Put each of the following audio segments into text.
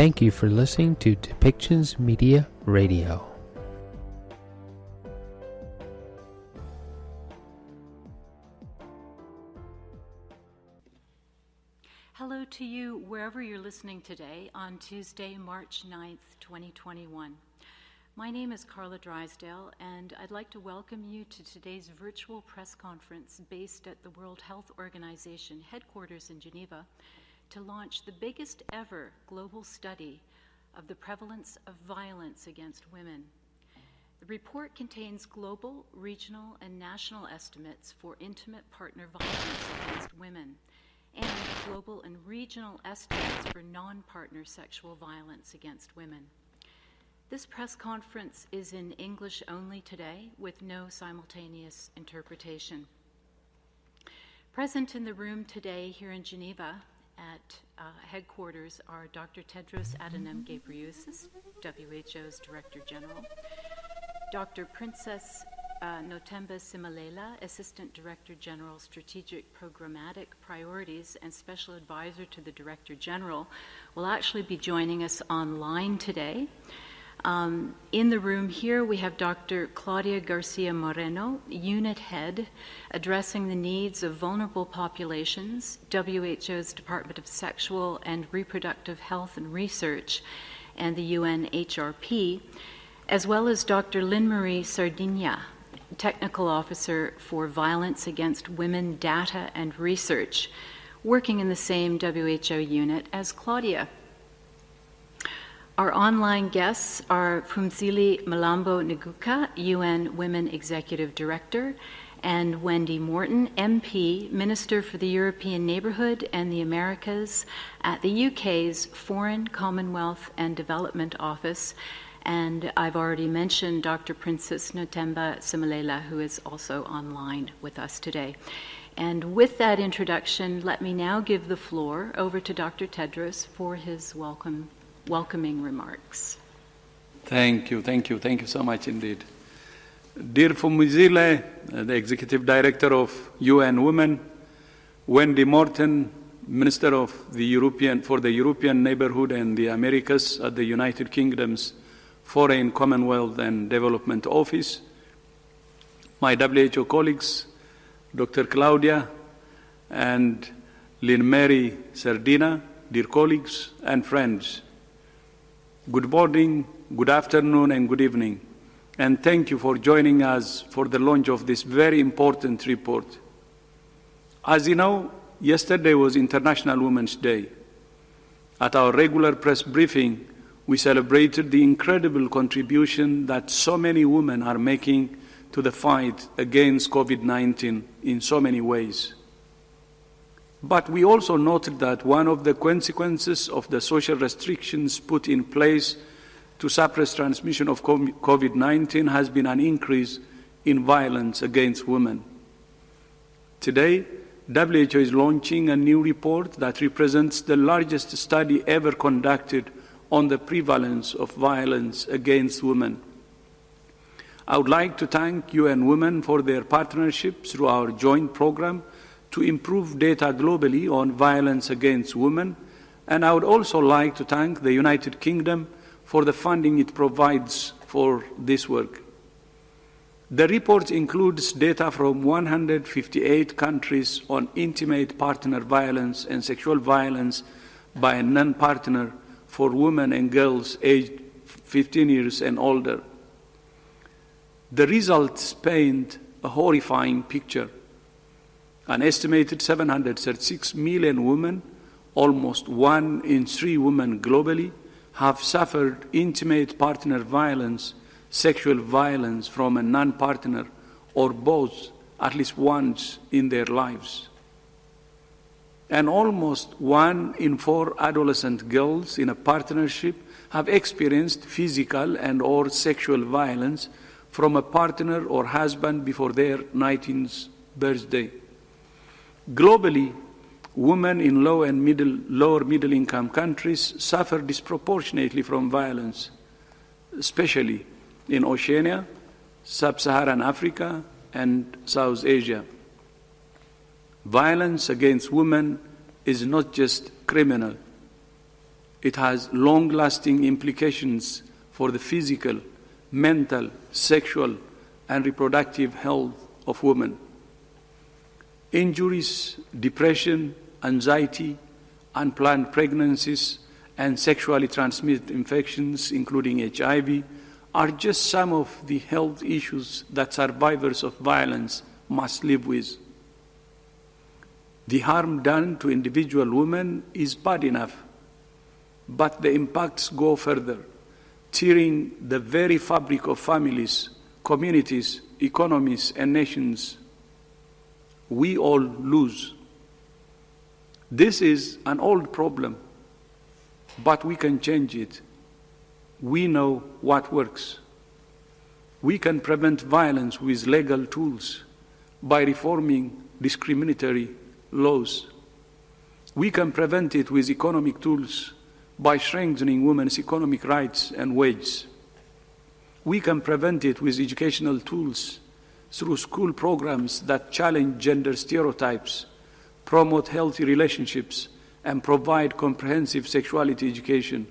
Thank you for listening to Depictions Media Radio. Hello to you wherever you're listening today on Tuesday, March 9th, 2021. My name is Carla Drysdale, and I'd like to welcome you to today's virtual press conference based at the World Health Organization headquarters in Geneva to launch the biggest ever global study of the prevalence of violence against women. The report contains global, regional, and national estimates for intimate partner violence against women, and global and regional estimates for non-partner sexual violence against women. This press conference is in English only today, with no simultaneous interpretation. Present in the room today here in Geneva at headquarters are Dr. Tedros Adhanom Ghebreyesus, WHO's Director General, Dr. Princess Nothemba Simalela, Assistant Director General, Strategic Programmatic Priorities and Special Advisor to the Director General, will actually be joining us online today. In the room here, we have Dr. Claudia Garcia Moreno, Unit Head, addressing the needs of vulnerable populations, WHO's Department of Sexual and Reproductive Health and Research, and the UNHRP, as well as Dr. Lynn-Marie Sardinia, Technical Officer for Violence Against Women Data and Research, working in the same WHO unit as Claudia. Our online guests are Phumzile Mlambo Nguka, UN Women Executive Director, and Wendy Morton, MP, Minister for the European Neighbourhood and the Americas at the UK's Foreign, Commonwealth and Development Office. And I've already mentioned Dr. Princess Nothemba Simalela, who is also online with us today. And with that introduction, let me now give the floor over to Dr. Tedros for his welcoming remarks. Thank you so much indeed. Dear Phumzile, the Executive Director of UN Women, Wendy Morton, Minister of for the European Neighbourhood and the Americas at the United Kingdom's Foreign, Commonwealth and Development Office, my WHO colleagues, Dr. Claudia and Lynn-Marie Sardina, dear colleagues and friends, good morning, good afternoon, and good evening, and thank you for joining us for the launch of this very important report. As you know, yesterday was International Women's Day. At our regular press briefing, we celebrated the incredible contribution that so many women are making to the fight against COVID-19 in so many ways. But we also noted that one of the consequences of the social restrictions put in place to suppress transmission of COVID-19 has been an increase in violence against women. Today, WHO is launching a new report that represents the largest study ever conducted on the prevalence of violence against women. I would like to thank UN Women for their partnership through our joint program to improve data globally on violence against women, and I would also like to thank the United Kingdom for the funding it provides for this work. The report includes data from 158 countries on intimate partner violence and sexual violence by a non-partner for women and girls aged 15 years and older. The results paint a horrifying picture. An estimated 736 million women, almost 1 in 3 women globally, have suffered intimate partner violence, sexual violence from a non-partner, or both at least once in their lives. And almost 1 in 4 adolescent girls in a partnership have experienced physical and or sexual violence from a partner or husband before their 19th birthday. Globally, women in lower middle income countries suffer disproportionately from violence, especially in Oceania, Sub-Saharan Africa, and South Asia. Violence against women is not just criminal. It has long-lasting implications for the physical, mental, sexual, and reproductive health of women. Injuries, depression, anxiety, unplanned pregnancies, and sexually transmitted infections, including HIV, are just some of the health issues that survivors of violence must live with. The harm done to individual women is bad enough, but the impacts go further, tearing the very fabric of families, communities, economies, and nations. We all lose. This is an old problem, but we can change it. We know what works. We can prevent violence with legal tools by reforming discriminatory laws. We can prevent it with economic tools by strengthening women's economic rights and wages. We can prevent it with educational tools through school programs that challenge gender stereotypes, promote healthy relationships, and provide comprehensive sexuality education.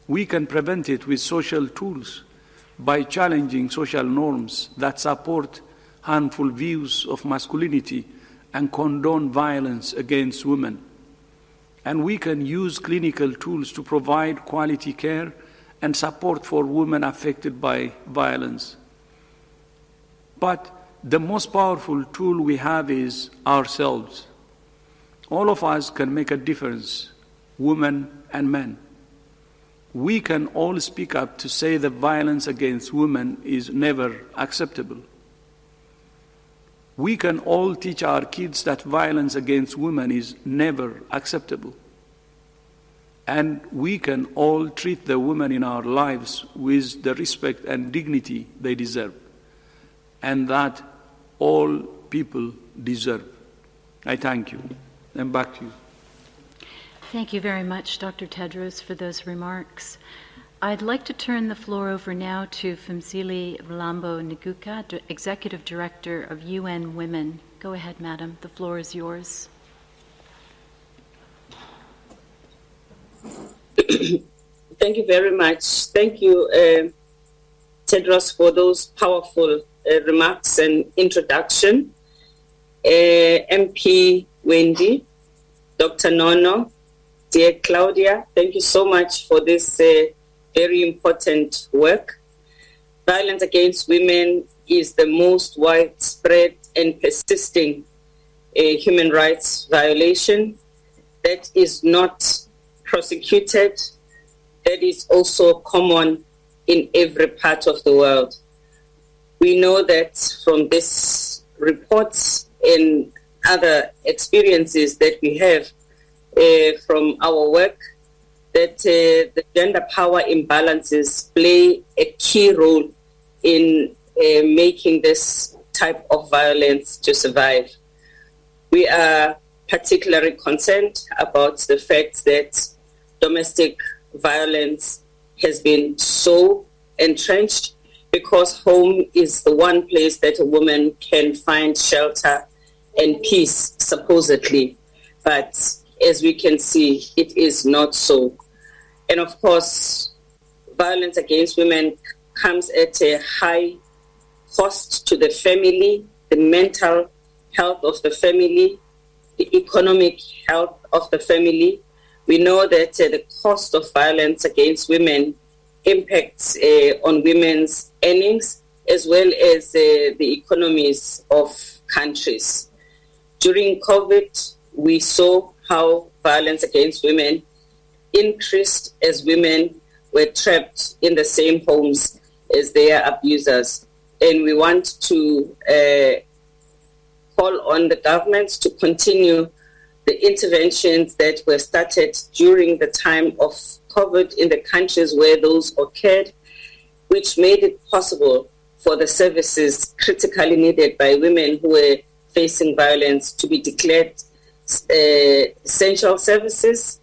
We can prevent it with social tools by challenging social norms that support harmful views of masculinity and condone violence against women. And we can use clinical tools to provide quality care and support for women affected by violence. But the most powerful tool we have is ourselves. All of us can make a difference, women and men. We can all speak up to say that violence against women is never acceptable. We can all teach our kids that violence against women is never acceptable. And we can all treat the women in our lives with the respect and dignity they deserve, and that all people deserve. I thank you. And back to you. Thank you very much, Dr. Tedros, for those remarks. I'd like to turn the floor over now to Phumzile Mlambo-Nguka, Executive Director of UN Women. Go ahead, madam. The floor is yours. Thank you very much. Thank you, Tedros, for those powerful remarks and introduction. MP Wendy, Dr. Nono, dear Claudia, thank you so much for this very important work. Violence against women is the most widespread and persisting human rights violation that is not prosecuted, that is also common in every part of the world. We know that from these reports and other experiences that we have from our work, that the gender power imbalances play a key role in making this type of violence to survive. We are particularly concerned about the fact that domestic violence has been so entrenched because home is the one place that a woman can find shelter and peace, supposedly. But as we can see, it is not so. And of course, violence against women comes at a high cost to the family, the mental health of the family, the economic health of the family. We know that the cost of violence against women impacts on women's earnings as well as the economies of countries. During COVID, we saw how violence against women increased as women were trapped in the same homes as their abusers. And we want to call on the governments to continue the interventions that were started during the time of COVID in the countries where those occurred, which made it possible for the services critically needed by women who were facing violence to be declared essential services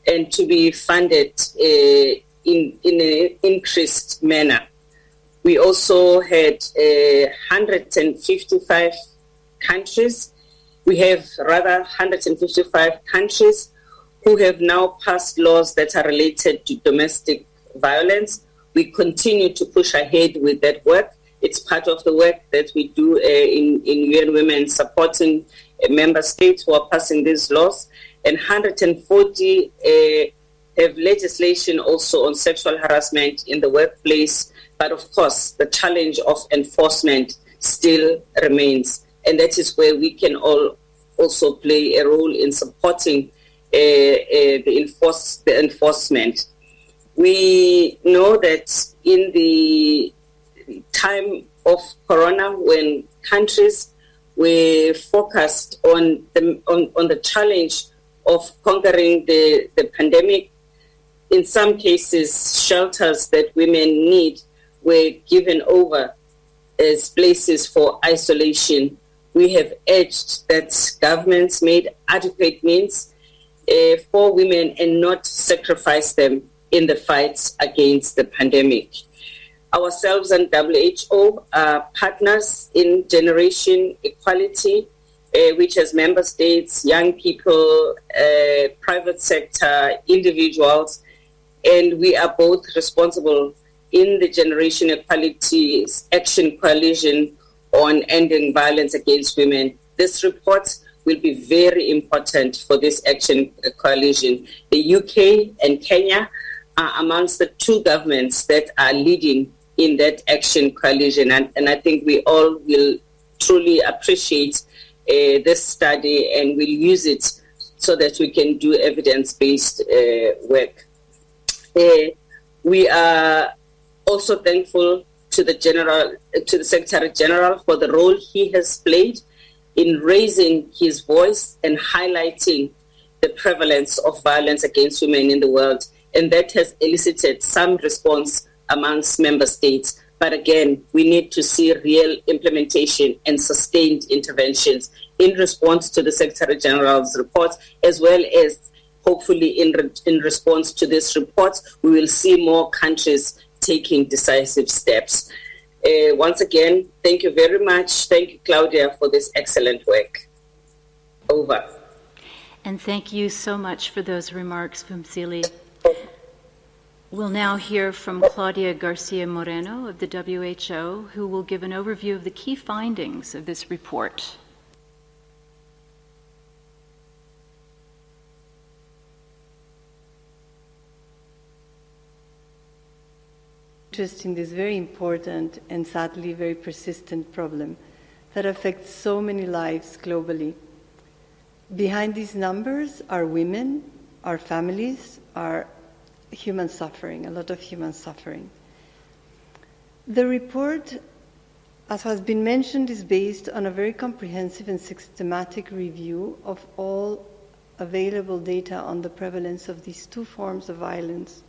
and to be funded in an increased manner. We also had 155 countries. We have rather 155 countries who have now passed laws that are related to domestic violence. We continue to push ahead with that work. It's part of the work that we do in UN Women, supporting member states who are passing these laws. And 140 have legislation also on sexual harassment in the workplace. But of course, the challenge of enforcement still remains. And that is where we can all also play a role in supporting the enforcement. We know that in the time of Corona, when countries were focused on the challenge of conquering the pandemic, in some cases, shelters that women need were given over as places for isolation. We have urged that governments made adequate means for women and not sacrifice them in the fights against the pandemic. Ourselves and WHO are partners in generation equality, which has member states, young people, private sector, individuals, and we are both responsible in the Generation Equality Action Coalition on ending violence against women. This report will be very important for this action coalition. The UK and Kenya are amongst the two governments that are leading in that action coalition. And I think we all will truly appreciate this study and will use it so that we can do evidence-based work. We are also thankful to the Secretary General for the role he has played in raising his voice and highlighting the prevalence of violence against women in the world. And that has elicited some response amongst member states. But again, we need to see real implementation and sustained interventions in response to the Secretary General's report, as well as hopefully in response to this report, we will see more countries taking decisive steps. Once again, thank you very much. Thank you, Claudia, for this excellent work. Over. And thank you so much for those remarks, Vumzile. We'll now hear from Claudia Garcia Moreno of the WHO, who will give an overview of the key findings of this report. Interest in this very important and sadly very persistent problem that affects so many lives globally. Behind these numbers are women, our families, our human suffering, a lot of human suffering. The report, as has been mentioned, is based on a very comprehensive and systematic review of all available data on the prevalence of these two forms of violence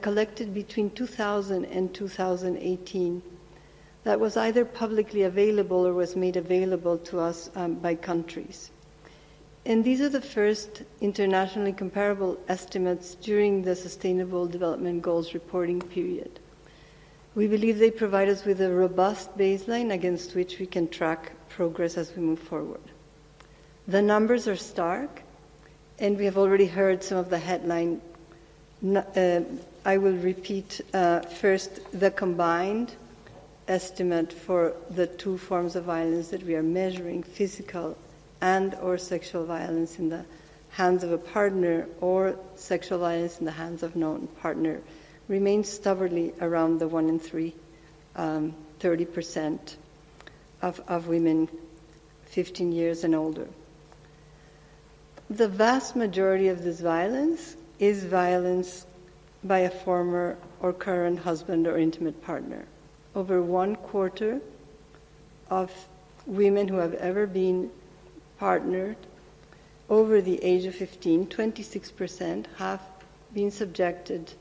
collected between 2000 and 2018. That was either publicly available or was made available to us by countries. And these are the first internationally comparable estimates during the Sustainable Development Goals reporting period. We believe they provide us with a robust baseline against which we can track progress as we move forward. The numbers are stark, and we have already heard some of the headline. I will repeat first the combined estimate for the two forms of violence that we are measuring, physical and or sexual violence in the hands of a partner or sexual violence in the hands of non-partner, remains stubbornly around the 1 in 3, 30% of women 15 years and older. The vast majority of this violence is violence by a former or current husband or intimate partner. Over 1/4 of women who have ever been partnered over the age of 15, 26% have been subjected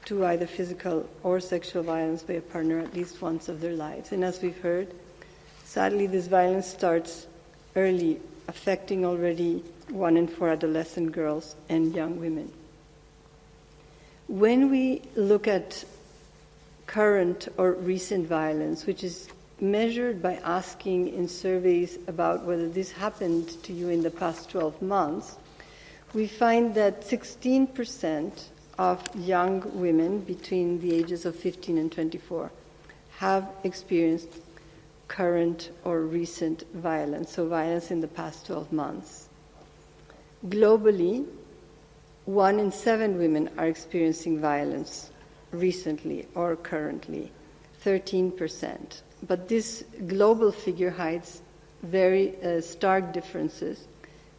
to either physical or sexual violence by a partner at least once of their lives. And as we've heard, sadly this violence starts early, affecting already 1 in 4 adolescent girls and young women. When we look at current or recent violence, which is measured by asking in surveys about whether this happened to you in the past 12 months, we find that 16% of young women between the ages of 15 and 24 have experienced current or recent violence, so violence in the past 12 months. Globally, 1 in 7 women are experiencing violence recently or currently, 13%. But this global figure hides very stark differences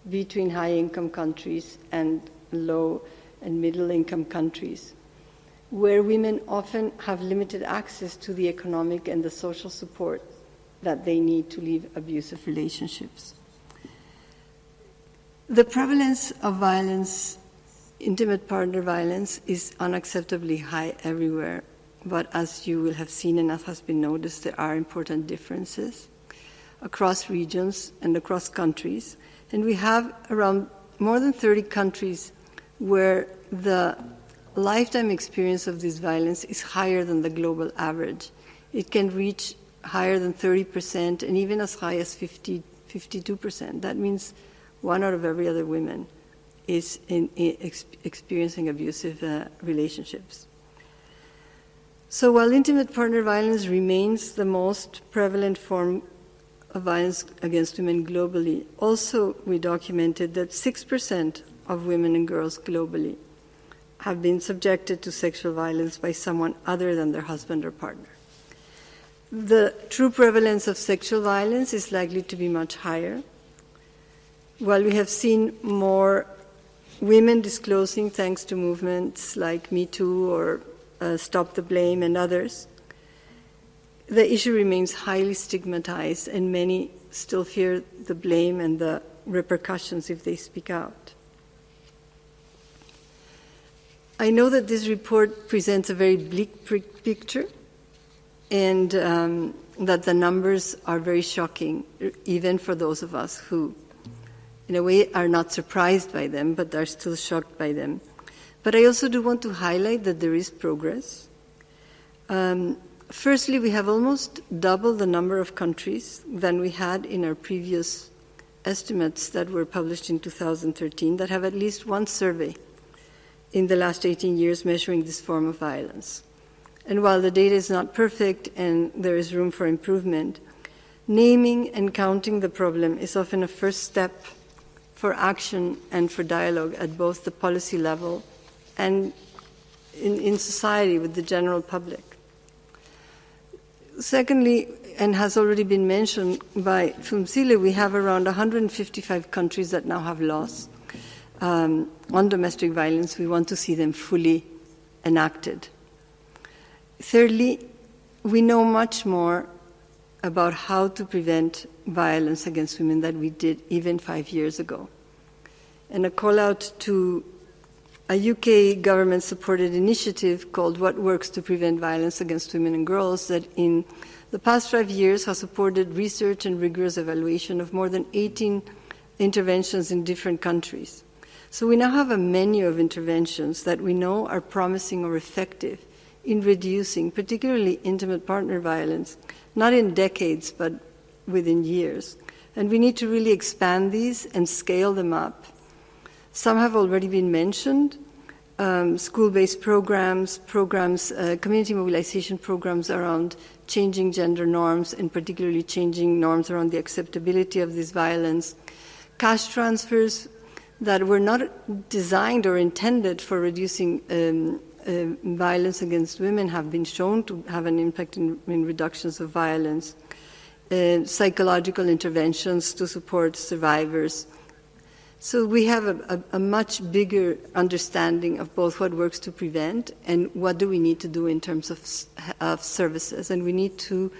between high-income countries and low and middle-income countries, where women often have limited access to the economic and the social support that they need to leave abusive relationships. The prevalence of violence, intimate partner violence, is unacceptably high everywhere. But as you will have seen and as has been noticed, there are important differences across regions and across countries. And we have around more than 30 countries where the lifetime experience of this violence is higher than the global average. It can reach higher than 30% and even as high as 52%. That means 1 out of every other woman is experiencing abusive relationships. So while intimate partner violence remains the most prevalent form of violence against women globally, also we documented that 6% of women and girls globally have been subjected to sexual violence by someone other than their husband or partner. The true prevalence of sexual violence is likely to be much higher. While we have seen more women disclosing thanks to movements like Me Too or Stop the Blame and others, the issue remains highly stigmatized and many still fear the blame and the repercussions if they speak out. I know that this report presents a very bleak picture and that the numbers are very shocking, even for those of us who, in a way, are not surprised by them, but are still shocked by them. But I also do want to highlight that there is progress. Firstly, we have almost double the number of countries than we had in our previous estimates that were published in 2013 that have at least one survey in the last 18 years measuring this form of violence. And while the data is not perfect and there is room for improvement, naming and counting the problem is often a first step for action and for dialogue at both the policy level and in society with the general public. Secondly, and has already been mentioned by Phumzile, we have around 155 countries that now have laws on domestic violence. We want to see them fully enacted. Thirdly, we know much more about how to prevent violence against women than we did even 5 years ago. And a call out to a UK government-supported initiative called What Works to Prevent Violence Against Women and Girls that in the past 5 years has supported research and rigorous evaluation of more than 18 interventions in different countries. So we now have a menu of interventions that we know are promising or effective in reducing particularly intimate partner violence, not in decades, but within years. And we need to really expand these and scale them up. Some have already been mentioned, school-based programs, community mobilization programs around changing gender norms and particularly changing norms around the acceptability of this violence, cash transfers that were not designed or intended for reducing violence against women have been shown to have an impact in reductions of violence, psychological interventions to support survivors. So we have a much bigger understanding of both what works to prevent and what do we need to do in terms of services. And we need to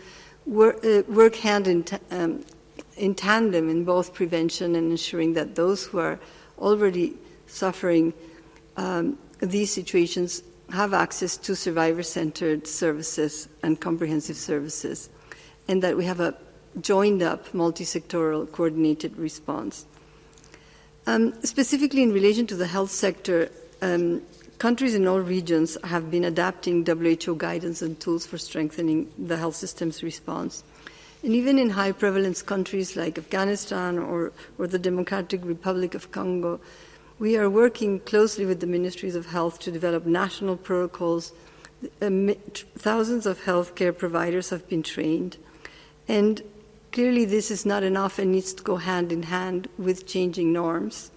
work hand in tandem in both prevention and ensuring that those who are already suffering these situations have access to survivor-centered services and comprehensive services, and that we have a joined-up, multi-sectoral, coordinated response. Specifically in relation to the health sector, countries in all regions have been adapting WHO guidance and tools for strengthening the health system's response. And even in high-prevalence countries like Afghanistan or the Democratic Republic of Congo, We are working closely with the Ministries of Health to develop national protocols. Thousands of healthcare providers have been trained, and clearly this is not enough and needs to go hand in hand with changing norms.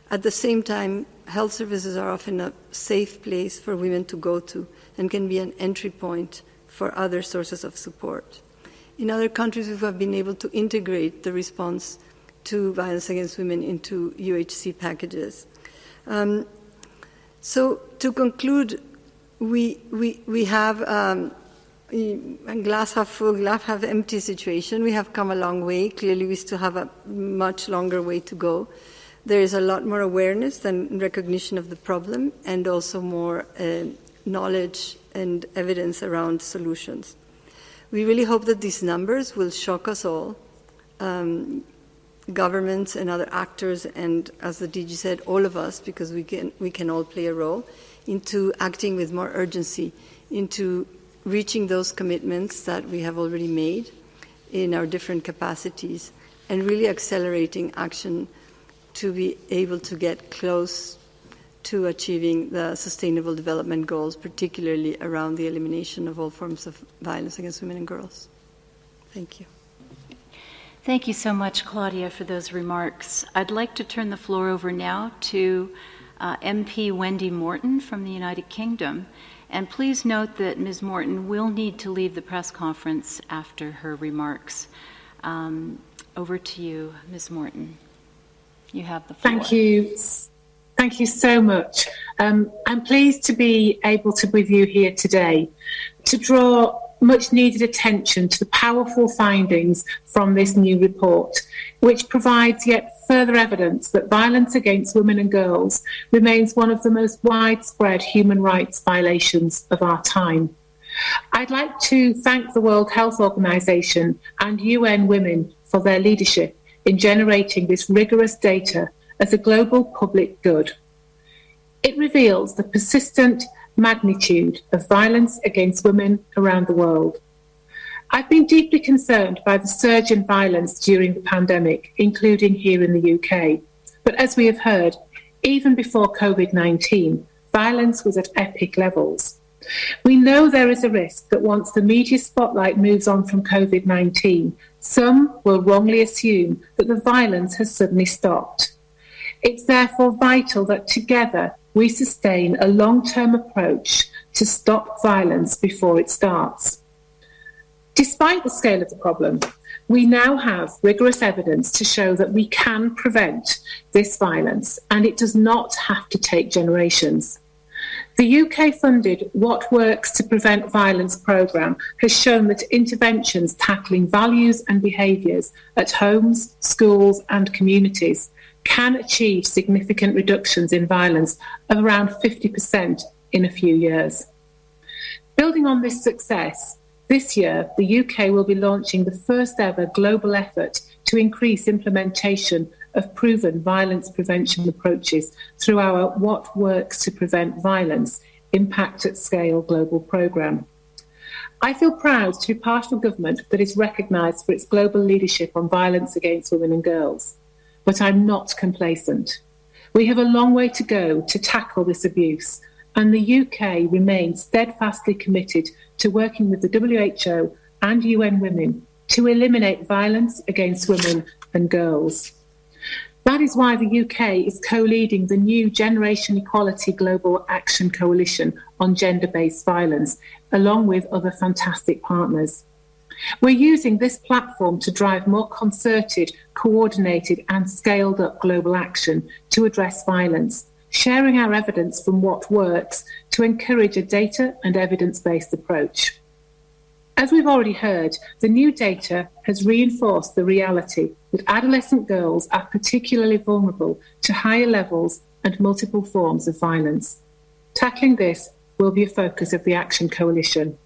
At the same time, health services are often a safe place for women to go to and can be an entry point for other sources of support. In other countries, we have been able to integrate the response to violence against women into UHC packages. So to conclude, we have a glass half full, glass half empty situation. We have come a long way. Clearly, we still have a much longer way to go. There is a lot more awareness and recognition of the problem, and also more knowledge and evidence around solutions. We really hope that these numbers will shock us all, governments and other actors, and as the DG said, all of us, because we can all play a role, into acting with more urgency, into reaching those commitments that we have already made in our different capacities, and really accelerating action to be able to get close to achieving the Sustainable Development Goals, particularly around the elimination of all forms of violence against women and girls. Thank you. Thank you so much, Claudia, for those remarks. I'd like to turn the floor over now to MP Wendy Morton from the United Kingdom. And please note that Ms. Morton will need to leave the press conference after her remarks. Over to you, Ms. Morton. You have the floor. Thank you. Thank you so much. I'm pleased to be able to be with you here today to draw much needed attention to the powerful findings from this new report, which provides yet further evidence that violence against women and girls remains one of the most widespread human rights violations of our time. I'd like to thank the World Health Organization and UN Women for their leadership in generating this rigorous data as a global public good. It reveals the persistent magnitude of violence against women around the world. I've been deeply concerned by the surge in violence during the pandemic, including here in the UK. But as we have heard, even before COVID-19, violence was at epic levels. We know there is a risk that once the media spotlight moves on from COVID-19, some will wrongly assume that the violence has suddenly stopped. It's therefore vital that together we sustain a long-term approach to stop violence before it starts. Despite the scale of the problem, we now have rigorous evidence to show that we can prevent this violence, and it does not have to take generations. The UK-funded What Works to Prevent Violence programme has shown that interventions tackling values and behaviours at homes, schools and communities can achieve significant reductions in violence of around 50% in a few years. Building on this success, this year the UK will be launching the first ever global effort to increase implementation of proven violence prevention approaches through our What Works to Prevent Violence Impact at Scale global programme. I feel proud to be part of a government that is recognised for its global leadership on violence against women and girls. But I'm not complacent. We have a long way to go to tackle this abuse, and the UK remains steadfastly committed to working with the WHO and UN Women to eliminate violence against women and girls. That is why the UK is co-leading the new Generation Equality Global Action Coalition on gender-based violence, along with other fantastic partners. We're using this platform to drive more concerted, coordinated and scaled-up global action to address violence, sharing our evidence from what works to encourage a data and evidence-based approach. As we've already heard, the new data has reinforced the reality that adolescent girls are particularly vulnerable to higher levels and multiple forms of violence. Tackling this will be a focus of the Action Coalition.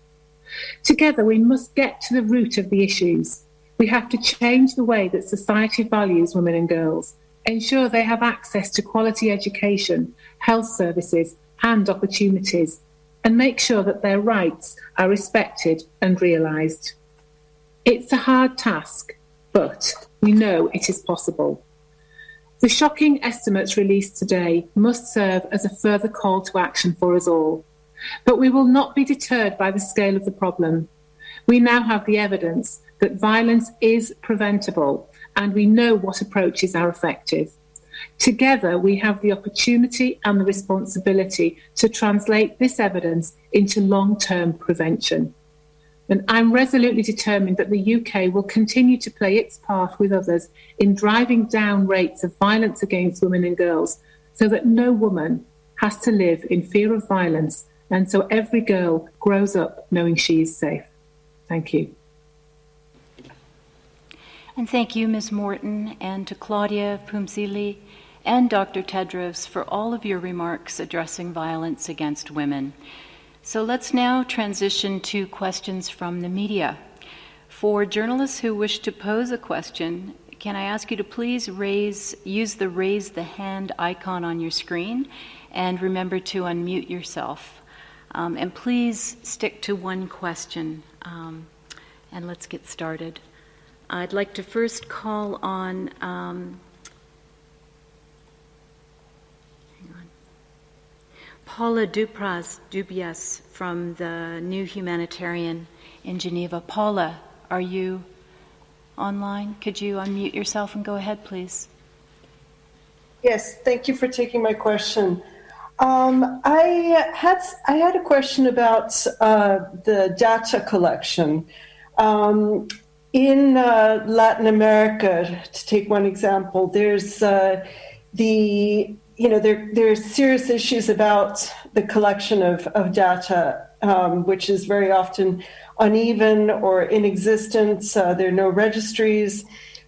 Together, we must get to the root of the issues. We have to change the way that society values women and girls, ensure they have access to quality education, health services and opportunities, and make sure that their rights are respected and realised. It's a hard task, but we know it is possible. The shocking estimates released today must serve as a further call to action for us all. But we will not be deterred by the scale of the problem. We now have the evidence that violence is preventable, and we know what approaches are effective. Together, we have the opportunity and the responsibility to translate this evidence into long-term prevention. And I'm resolutely determined that the UK will continue to play its part with others in driving down rates of violence against women and girls so that no woman has to live in fear of violence, and so every girl grows up knowing she is safe. Thank you. And thank you, Ms. Morton, and to Claudia Pumzili and Dr. Tedros for all of your remarks addressing violence against women. So let's now transition to questions from the media. For journalists who wish to pose a question, can I ask you to please use the raise the hand icon on your screen, and remember to unmute yourself. And please stick to one question, and let's get started. I'd like to first call on Paula Dubias from the New Humanitarian in Geneva. Paula, are you online? Could you unmute yourself and go ahead, please? Yes, thank you for taking my question. I had a question about the data collection. In Latin America, to take one example, there's there's serious issues about the collection of data, which is very often uneven or inexistent. There are no registries.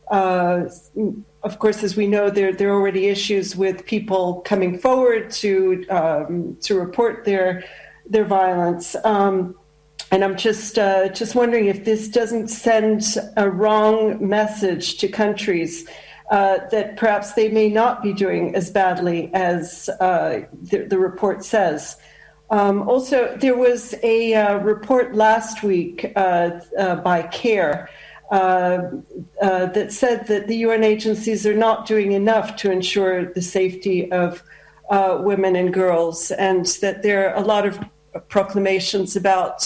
Of course, as we know, there are already issues with people coming forward to report their violence. And I'm just wondering if this doesn't send a wrong message to countries that perhaps they may not be doing as badly as the report says. Also, there was a report last week by CARE that said that the UN agencies are not doing enough to ensure the safety of women and girls, and that there are a lot of proclamations about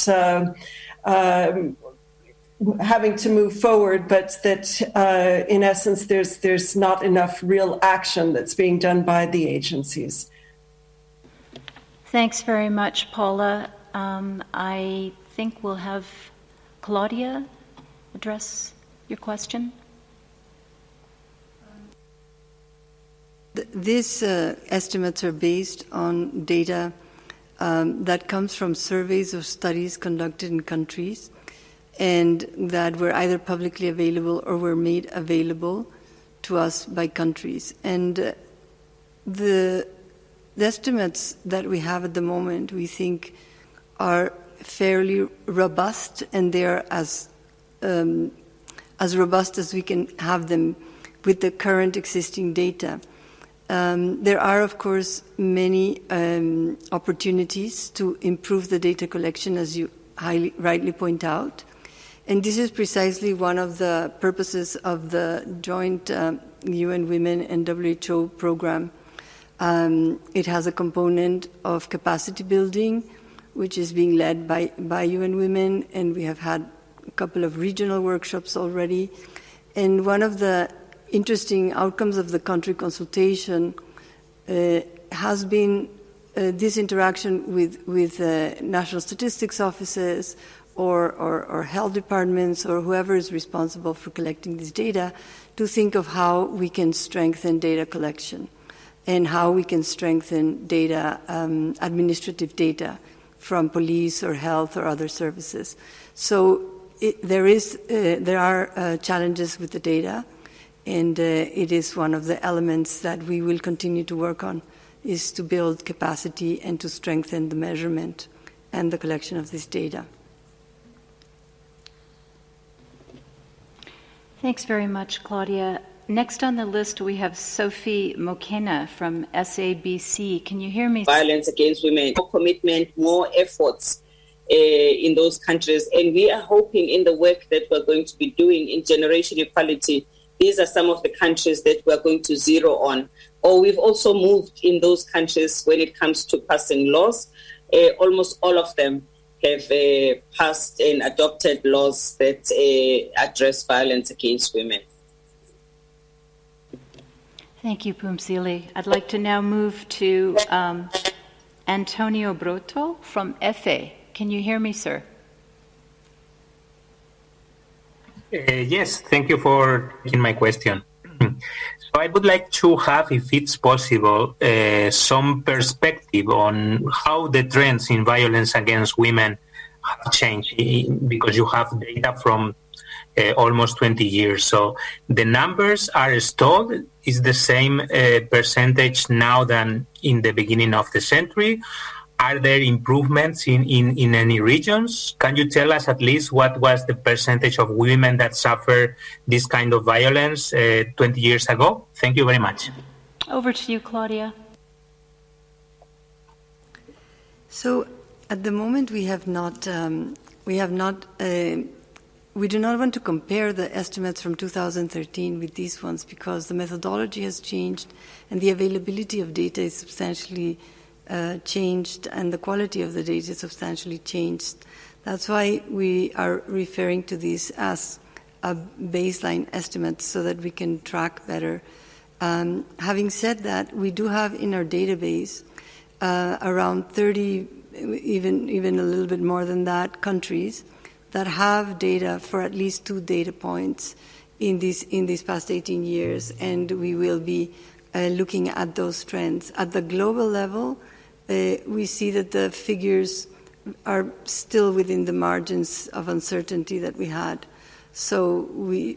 having to move forward, but that in essence there's not enough real action that's being done by the agencies. Thanks very much, Paula. I think we'll have Claudia address your question. These estimates are based on data that comes from surveys or studies conducted in countries, and that were either publicly available or were made available to us by countries. And the estimates that we have at the moment, we think, are fairly robust, and they are as robust as we can have them with the current existing data. There are, of course, many opportunities to improve the data collection, as you rightly point out. And this is precisely one of the purposes of the joint UN Women and WHO program. It has a component of capacity building, which is being led by UN Women, and we have had a couple of regional workshops already. And one of the interesting outcomes of the country consultation has been this interaction with national statistics offices or health departments or whoever is responsible for collecting this data, to think of how we can strengthen data collection and how we can strengthen data, administrative data from police or health or other services. So there are challenges with the data, and it is one of the elements that we will continue to work on, is to build capacity and to strengthen the measurement and the collection of this data. Thanks very much, Claudia. Next on the list, we have Sophie Mokena from SABC. Can you hear me? Violence against women, more commitment, more efforts in those countries. And we are hoping in the work that we're going to be doing in generation equality these are some of the countries that we're going to zero on. Or we've also moved in those countries when it comes to passing laws. Almost all of them have passed and adopted laws that address violence against women. Thank you, Phumzile. I'd like to now move to Antonio Broto from EFE. Can you hear me, sir? Yes, thank you for taking my question. So I would like to have, if it's possible, some perspective on how the trends in violence against women have changed, because you have data from almost 20 years. So the numbers are stalled. Is the same percentage now than in the beginning of the century? Are there improvements in any regions? Can you tell us at least what was the percentage of women that suffer this kind of violence 20 years ago? Thank you very much. Over to you, Claudia. So at the moment we do not want to compare the estimates from 2013 with these ones, because the methodology has changed and the availability of data is substantially changed, and the quality of the data is substantially changed. That's why we are referring to these as a baseline estimate so that we can track better. Having said that, we do have in our database around 30, even a little bit more than that, countries that have data for at least 2 data points in these past 18 years, and we will be looking at those trends. At the global level, we see that the figures are still within the margins of uncertainty that we had. So we're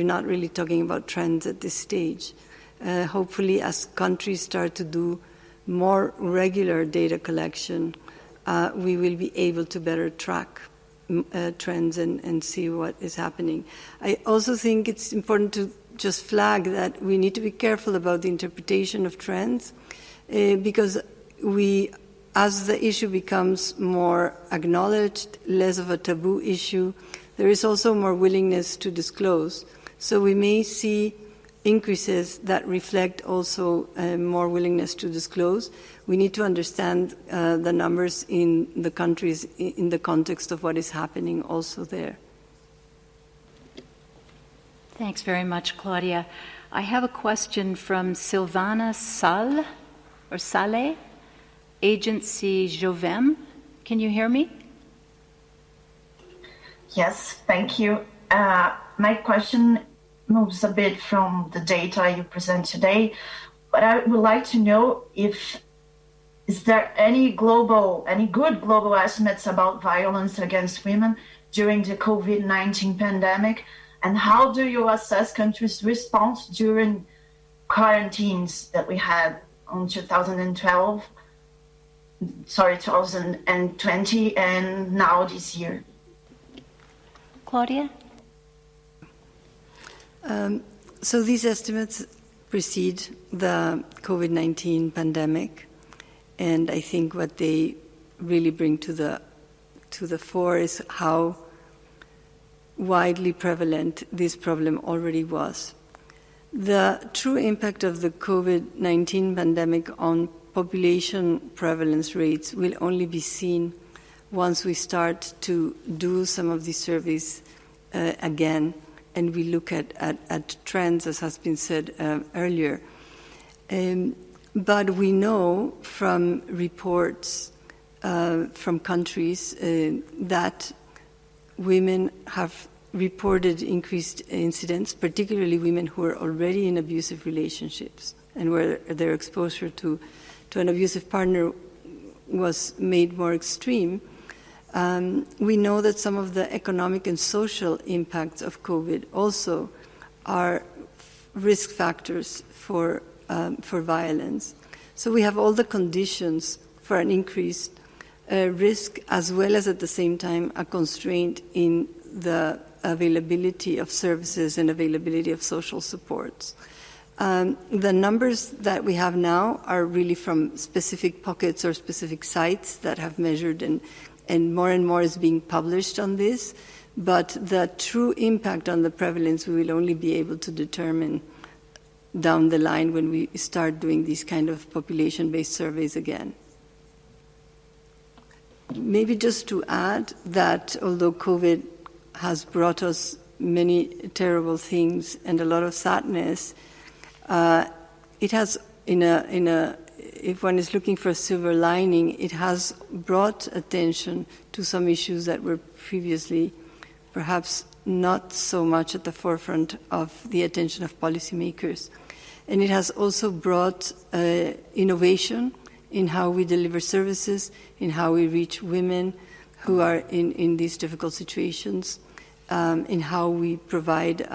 not really talking about trends at this stage. Hopefully, as countries start to do more regular data collection, we will be able to better track trends and see what is happening. I also think it's important to just flag that we need to be careful about the interpretation of trends, because as the issue becomes more acknowledged, less of a taboo issue, there is also more willingness to disclose. So we may see increases that reflect also more willingness to disclose. We need to understand the numbers in the countries in the context of what is happening also there. Thanks very much, Claudia. I have a question from Silvana Sale, Agency Jovem. Can you hear me? Yes, thank you. My question moves a bit from the data you present today, but I would like to know is there any good global estimates about violence against women during the COVID-19 pandemic, and how do you assess countries' response during quarantines that we had on 2020 and now this year? Claudia? So these estimates precede the COVID-19 pandemic, and I think what they really bring to the fore is how widely prevalent this problem already was. The true impact of the COVID-19 pandemic on population prevalence rates will only be seen once we start to do some of these surveys again, and we look at trends, as has been said earlier. But we know from reports from countries that women have reported increased incidents, particularly women who are already in abusive relationships and where their exposure to an abusive partner was made more extreme. We know that some of the economic and social impacts of COVID also are risk factors for violence. So we have all the conditions for an increased risk, as well as at the same time a constraint in the availability of services and availability of social supports. The numbers that we have now are really from specific pockets or specific sites that have measured, and more is being published on this. But the true impact on the prevalence we will only be able to determine down the line when we start doing these kind of population-based surveys again. Maybe just to add that although COVID has brought us many terrible things and a lot of sadness, it has, if one is looking for a silver lining, it has brought attention to some issues that were previously perhaps not so much at the forefront of the attention of policymakers. And it has also brought innovation in how we deliver services, in how we reach women who are in these difficult situations, in how we provide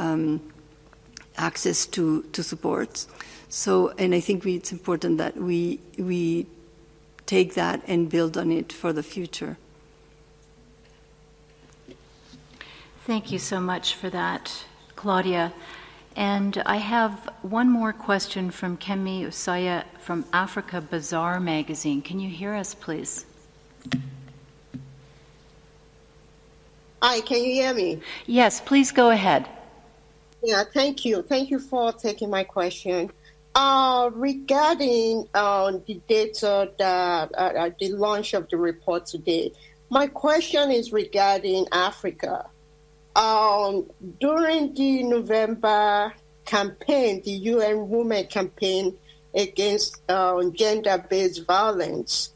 access to supports. So, and I think it's important that we take that and build on it for the future. Thank you so much for that, Claudia. And I have one more question from Kemi Usaya from Africa Bazaar magazine. Can you hear us, please? Hi, can you hear me? Yes, please go ahead. Yeah, thank you. Thank you for taking my question. Regarding the data that the launch of the report today, my question is regarding Africa. During the November campaign, the UN Women campaign against gender-based violence,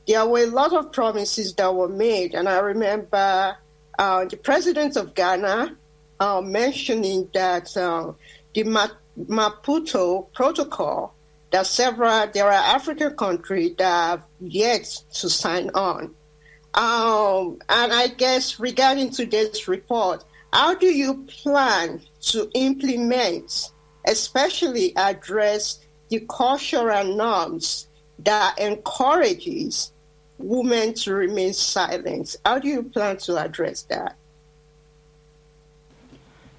there were a lot of promises that were made. And I remember the president of Ghana mentioning that the Maputo Protocol, that there are African countries that have yet to sign on. And I guess regarding today's report, how do you plan to implement, especially address the cultural norms that encourages women to remain silent? How do you plan to address that?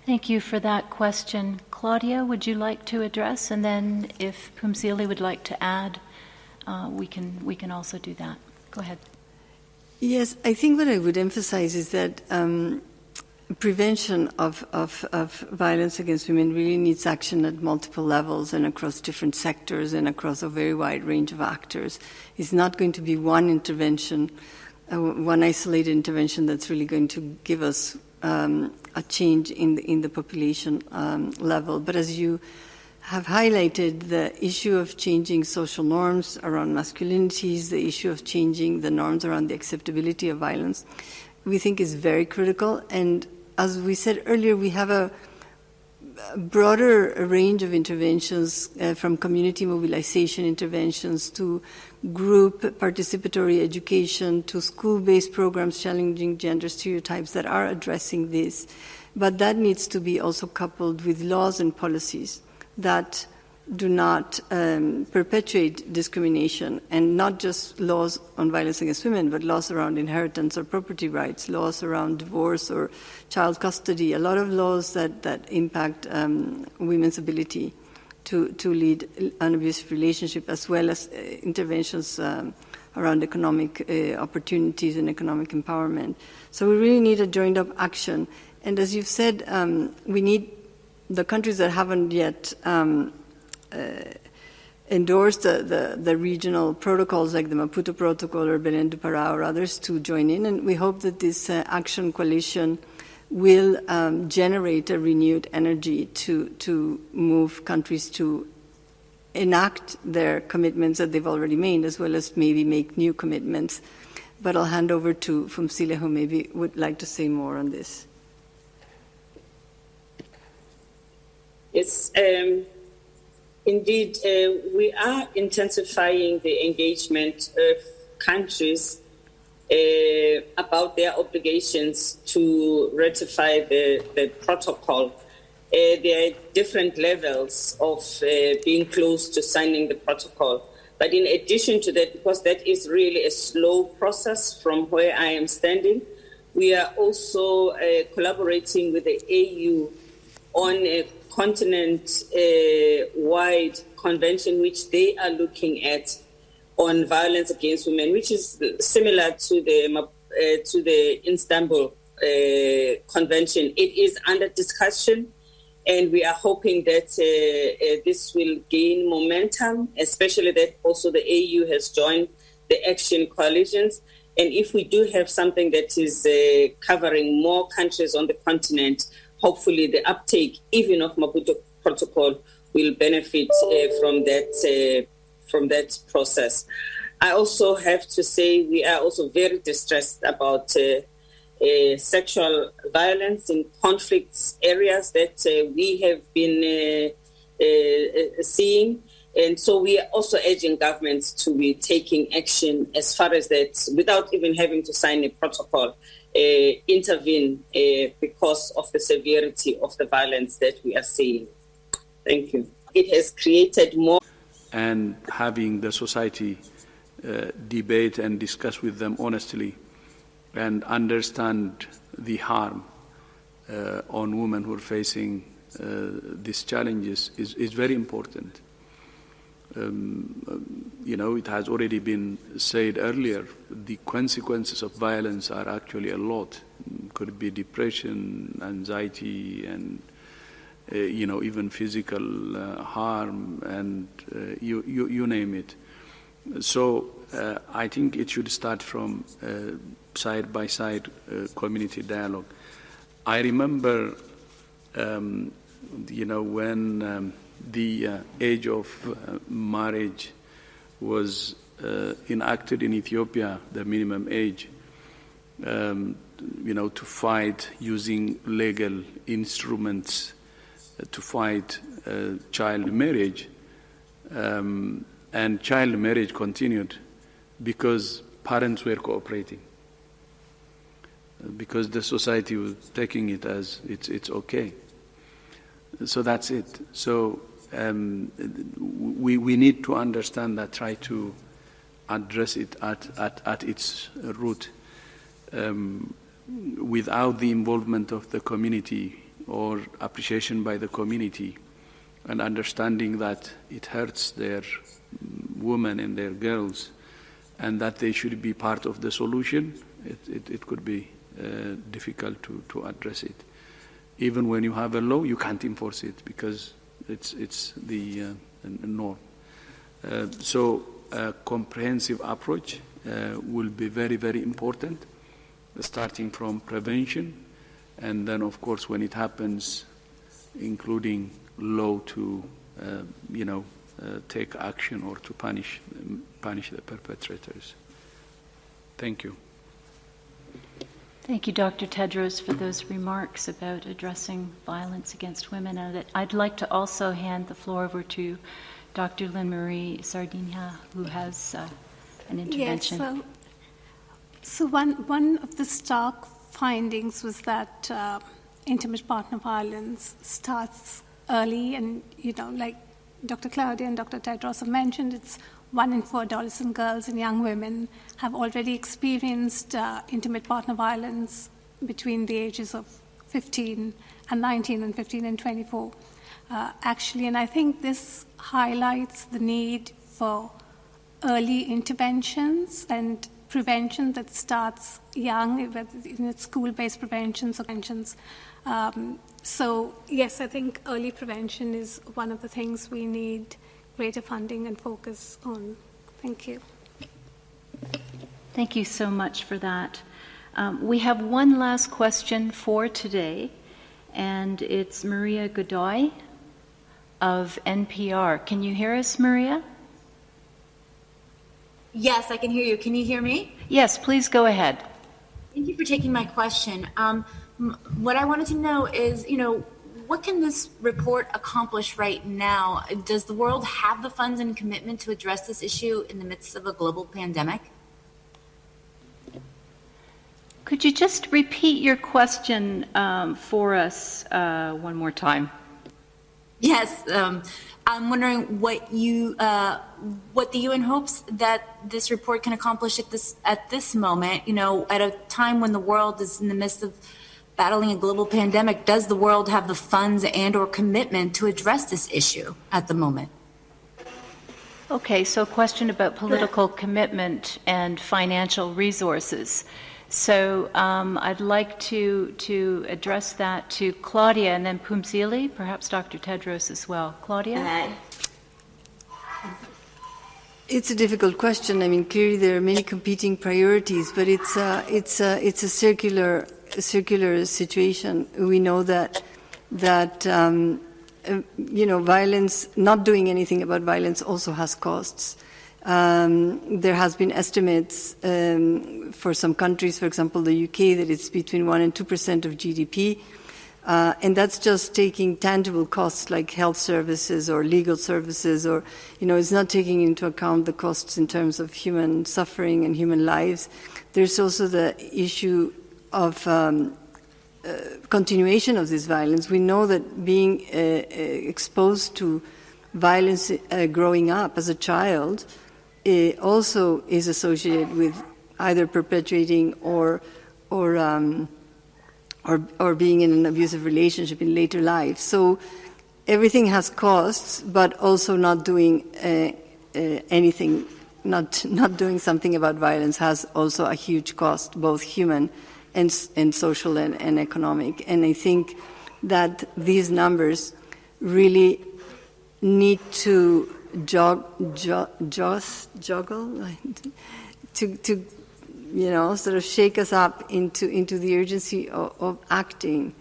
Thank you for that question. Claudia, would you like to address? And then if Phumzile would like to add, we can also do that. Go ahead. Yes, I think what I would emphasize is that prevention of violence against women really needs action at multiple levels and across different sectors and across a very wide range of actors. It's not going to be one intervention, one isolated intervention that's really going to give us a change in the population level. But as you have highlighted, the issue of changing social norms around masculinities, the issue of changing the norms around the acceptability of violence, we think is very critical. And as we said earlier, we have a broader range of interventions, from community mobilization interventions to group participatory education to school-based programs challenging gender stereotypes that are addressing this. But that needs to be also coupled with laws and policies that do not perpetuate discrimination, and not just laws on violence against women, but laws around inheritance or property rights, laws around divorce or child custody, a lot of laws that impact women's ability to lead an abusive relationship, as well as interventions around economic opportunities and economic empowerment. So we really need a joined-up action. And as you've said, we need the countries that haven't yet endorsed the regional protocols like the Maputo Protocol or Belém do Pará or others to join in. And we hope that this action coalition will generate a renewed energy to move countries to enact their commitments that they've already made, as well as maybe make new commitments. But I'll hand over to Phumzile, who maybe would like to say more on this. Yes, indeed, we are intensifying the engagement of countries about their obligations to ratify the protocol. There are different levels of being close to signing the protocol. But in addition to that, because that is really a slow process from where I am standing, we are also collaborating with the AU on a continent-wide convention which they are looking at on violence against women, which is similar to the Istanbul convention. It is under discussion, and we are hoping that this will gain momentum, especially that also the AU has joined the action coalitions. And if we do have something that is covering more countries on the continent, hopefully the uptake even of Maputo Protocol will benefit from that process. I also have to say we are also very distressed about sexual violence in conflict areas that we have been seeing. And so we are also urging governments to be taking action as far as that, without even having to sign a protocol, intervene because of the severity of the violence that we are seeing. Thank you. It has created more. And having the society debate and discuss with them honestly and understand the harm on women who are facing these challenges is very important. It has already been said earlier, the consequences of violence are actually a lot. It could be depression, anxiety, and even physical harm, and you name it. So I think it should start from side-by-side community dialogue. I remember, when the age of marriage was enacted in Ethiopia, the minimum age, to fight using legal instruments to fight child marriage. And child marriage continued because parents were cooperating, because the society was taking it as it's okay. So that's it. So we need to understand that, try to address it at its root. Without the involvement of the community or appreciation by the community and understanding that it hurts their women and their girls and that they should be part of the solution, it could be difficult to address it. Even when you have a law, you can't enforce it because it's the norm. So a comprehensive approach will be very, very important, starting from prevention, and then, of course, when it happens, including law to, take action or to punish the perpetrators. Thank you. Thank you, Dr. Tedros, for those remarks about addressing violence against women. And I'd like to also hand the floor over to Dr. Lynn-Marie Sardinia, who has an intervention. Yes, so one of the stark findings was that intimate partner violence starts early, and like Dr. Claudia and Dr. Tedros have mentioned, it's 1 in 4 adolescent girls and young women have already experienced intimate partner violence between the ages of 15 and 19 and 15 and 24, actually. And I think this highlights the need for early interventions and prevention that starts young, in its school-based preventions or preventions. So yes, I think early prevention is one of the things we need greater funding and focus on. Thank you. Thank you so much for that. We have one last question for today, and it's Maria Godoy of NPR. Can you hear us, Maria? Yes, I can hear you. Can you hear me? Yes, please go ahead. Thank you for taking my question. What I wanted to know is, what can this report accomplish right now? Does the world have the funds and commitment to address this issue in the midst of a global pandemic? Could you just repeat your question for us one more time? Yes. I'm wondering what the UN hopes that this report can accomplish at this moment, at a time when the world is in the midst of battling a global pandemic. Does the world have the funds and or commitment to address this issue at the moment? Okay, so a question about political commitment and financial resources. So I'd like to address that to Claudia and then Phumzile, perhaps Dr. Tedros as well. Claudia? It's a difficult question. I mean, clearly there are many competing priorities, but it's a circular situation. We know that violence, not doing anything about violence, also has costs. There has been estimates for some countries, for example, the UK, that it's between 1% and 2% of GDP. And that's just taking tangible costs like health services or legal services, or, it's not taking into account the costs in terms of human suffering and human lives. There's also the issue of continuation of this violence. We know that being exposed to violence growing up as a child also is associated with either perpetuating or being in an abusive relationship in later life. So everything has costs, but also not doing anything, not doing something about violence has also a huge cost, both human and social and economic. And I think that these numbers really need to juggle to sort of shake us up into the urgency of acting.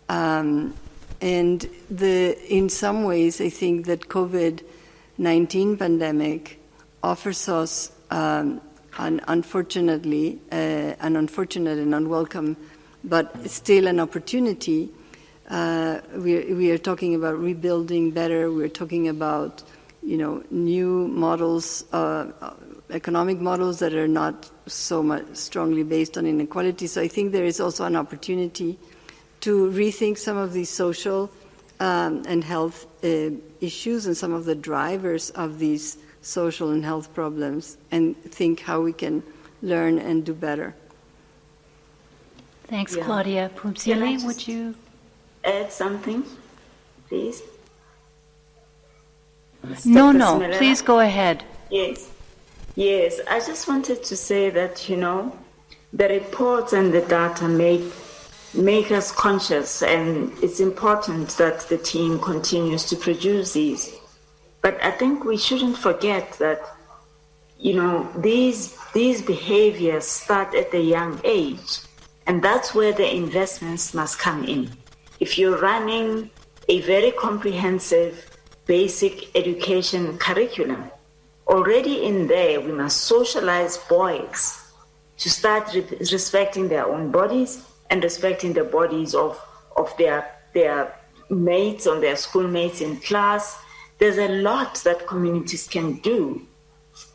And in some ways, I think that COVID-19 pandemic offers us an unfortunate and unwelcome, but still an opportunity. We are talking about rebuilding better. We're talking about new models, economic models that are not so much strongly based on inequality. So I think there is also an opportunity to rethink some of these social and health issues and some of the drivers of these social and health problems, and think how we can learn and do better. Thanks, Claudia. Phumzile, would you add something, please? No, please go ahead. Yes, I just wanted to say that, the reports and the data make us conscious, and it's important that the team continues to produce these. But I think we shouldn't forget that, these behaviors start at a young age, and that's where the investments must come in. If you're running a very comprehensive basic education curriculum, already in there, we must socialize boys to start respecting their own bodies and respecting the bodies of their mates or their schoolmates in class. There's a lot that communities can do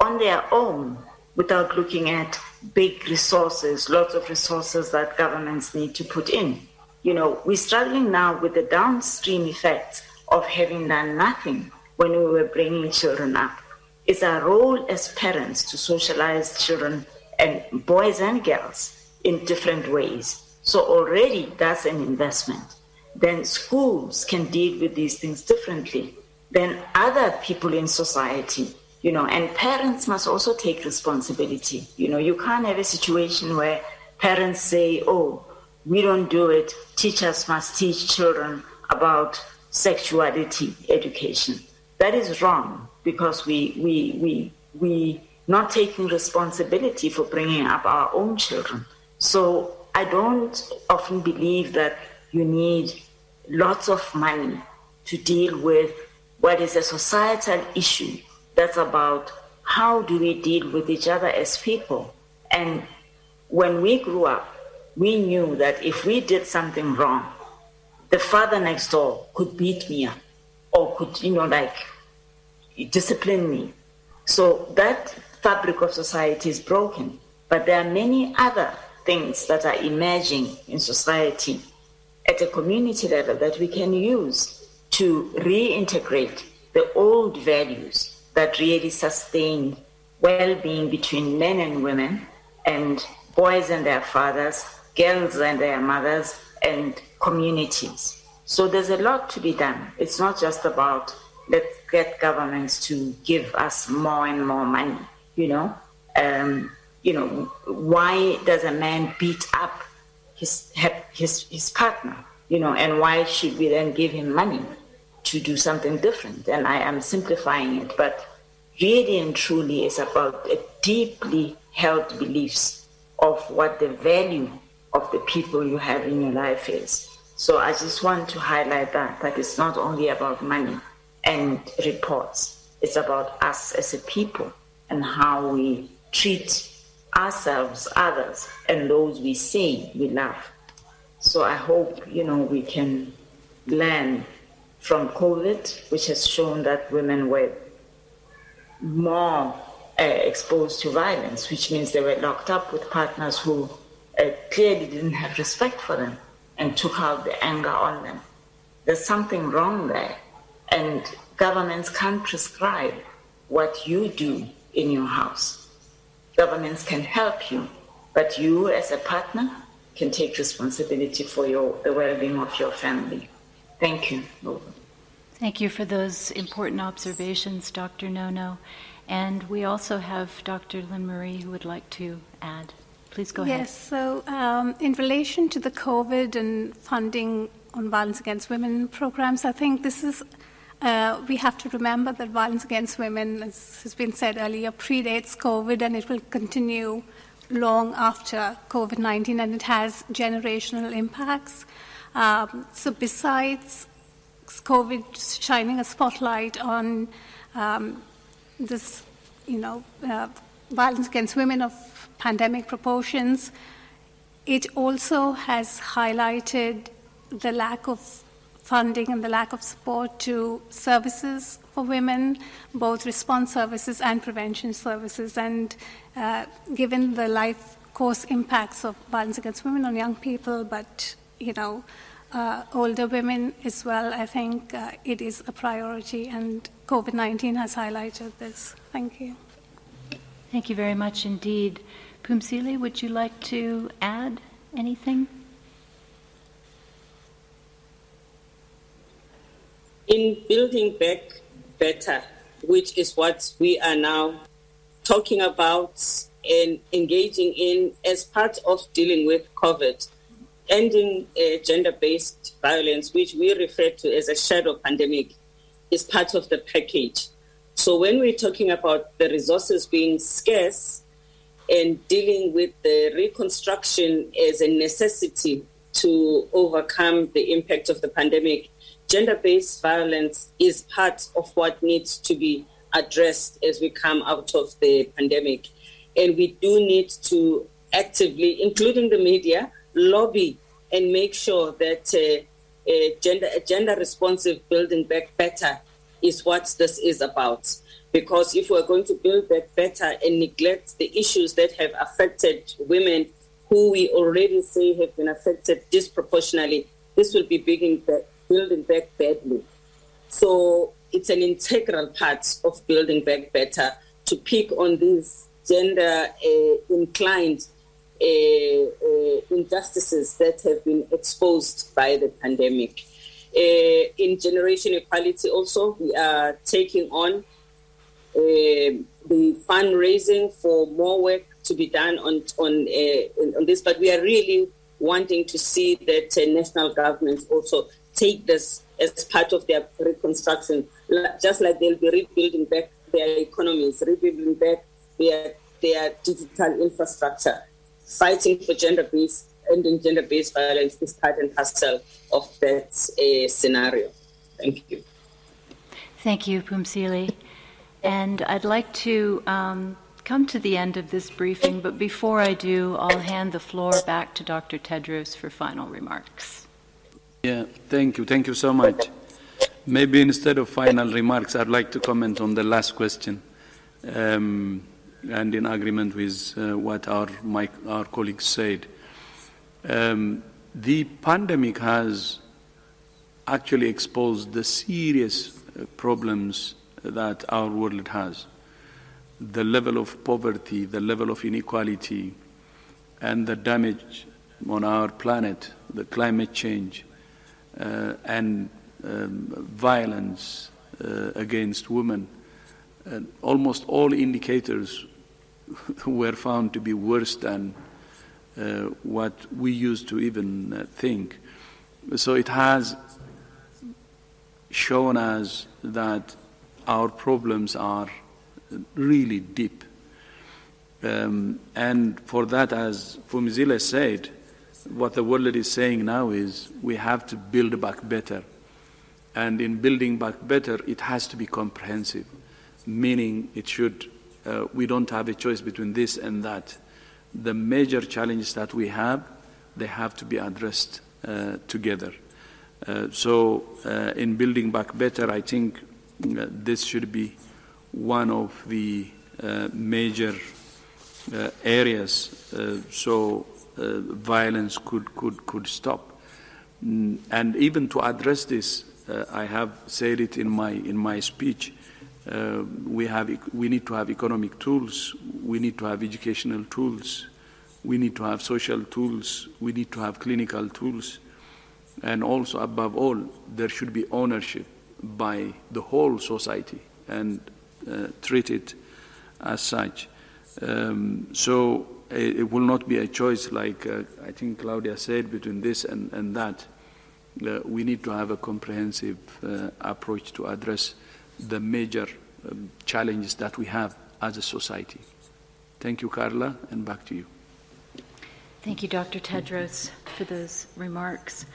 on their own without looking at big resources, lots of resources that governments need to put in. We're struggling now with the downstream effects of having done nothing when we were bringing children up. It's our role as parents to socialize children, and boys and girls, in different ways. So already that's an investment. Then schools can deal with these things differently than other people in society, and parents must also take responsibility. You can't have a situation where parents say, oh, we don't do it, teachers must teach children about sexuality education. That is wrong, because we not taking responsibility for bringing up our own children. So I don't often believe that you need lots of money to deal with what is a societal issue that's about how do we deal with each other as people. And when we grew up, we knew that if we did something wrong, the father next door could beat me up or could, discipline me. So that fabric of society is broken. But there are many other things that are emerging in society at a community level that we can use to reintegrate the old values that really sustain well-being between men and women, and boys and their fathers, girls and their mothers, and communities. So there's a lot to be done. It's not just about let's get governments to give us more and more money, why does a man beat up his partner, and why should we then give him money to do something different? And I am simplifying it, but really and truly it's about a deeply held beliefs of what the value of the people you have in your life is. So I just want to highlight that it's not only about money and reports, it's about us as a people and how we treat ourselves, others, and those we say we love. So I hope, we can learn from COVID, which has shown that women were more exposed to violence, which means they were locked up with partners who clearly didn't have respect for them and took out the anger on them. There's something wrong there. And governments can't prescribe what you do in your house. Governments can help you, but you as a partner can take responsibility for the well-being of your family. Thank you. Thank you for those important observations, Dr. Nono. And we also have Dr. Lynn Marie who would like to add. Please go ahead. Yes, so in relation to the COVID and funding on violence against women programs, I think this is, we have to remember that violence against women, as has been said earlier, predates COVID and it will continue long after COVID-19, and it has generational impacts. So besides COVID shining a spotlight on this, violence against women of pandemic proportions, it also has highlighted the lack of funding and the lack of support to services for women, both response services and prevention services. And given the life course impacts of violence against women on young people, but older women as well, I think it is a priority, and COVID-19 has highlighted this. Thank you. Thank you very much indeed. Phumzile, would you like to add anything? In building back better, which is what we are now talking about and engaging in as part of dealing with COVID, ending gender-based violence, which we refer to as a shadow pandemic, is part of the package. So when we're talking about the resources being scarce and dealing with the reconstruction as a necessity to overcome the impact of the pandemic, gender-based violence is part of what needs to be addressed as we come out of the pandemic. And we do need to actively, including the media, lobby and make sure that gender-responsive building back better is what this is about. Because if we're going to build back better and neglect the issues that have affected women who we already say have been affected disproportionately, this will be building back badly. So it's an integral part of building back better to pick on these gender-inclined injustices that have been exposed by the pandemic. In generation equality also, we are taking on the fundraising for more work to be done on this, but we are really wanting to see that national governments also take this as part of their reconstruction, just like they'll be rebuilding back their economies, rebuilding back their digital infrastructure. Fighting for ending gender-based violence is part and parcel of that scenario. Thank you. Thank you, Phumzile. And I'd like to come to the end of this briefing, but before I do, I'll hand the floor back to Dr. Tedros for final remarks. Yeah, thank you. Thank you so much. Maybe instead of final remarks, I'd like to comment on the last question. And in agreement with what our colleagues said. The pandemic has actually exposed the serious problems that our world has. The level of poverty, the level of inequality, and the damage on our planet, the climate change, and violence against women. Almost all indicators were found to be worse than what we used to even think. So it has shown us that our problems are really deep. And for that, as Fumizile said, what the world is saying now is we have to build back better. And in building back better, it has to be comprehensive, meaning it should, we don't have a choice between this and that. The major challenges that we have, they have to be addressed together. So in building back better, I think this should be one of the major areas so violence could stop. And even to address this, I have said it in my speech, we need to have economic tools, we need to have educational tools, we need to have social tools, we need to have clinical tools, and also above all, there should be ownership by the whole society and treat it as such. So it will not be a choice like I think Claudia said between this and that. We need to have a comprehensive approach to address the major challenges that we have as a society. Thank you, Carla, and back to you. Thank you, Dr. Tedros, for those remarks.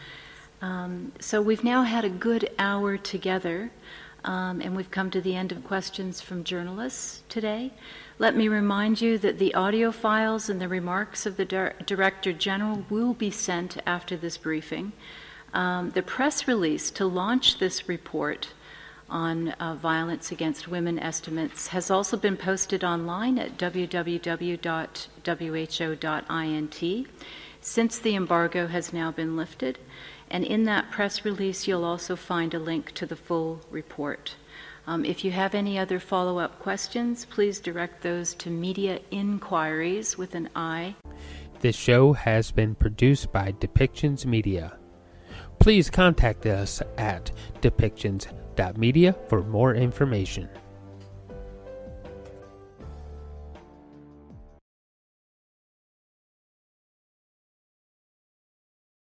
So we've now had a good hour together, and we've come to the end of questions from journalists today. Let me remind you that the audio files and the remarks of the Director General will be sent after this briefing. The press release to launch this report on violence against women estimates has also been posted online at www.who.int since the embargo has now been lifted. And in that press release, you'll also find a link to the full report. If you have any other follow-up questions, please direct those to Media Inquiries with an I. This show has been produced by Depictions Media. Please contact us at depictions.media for more information.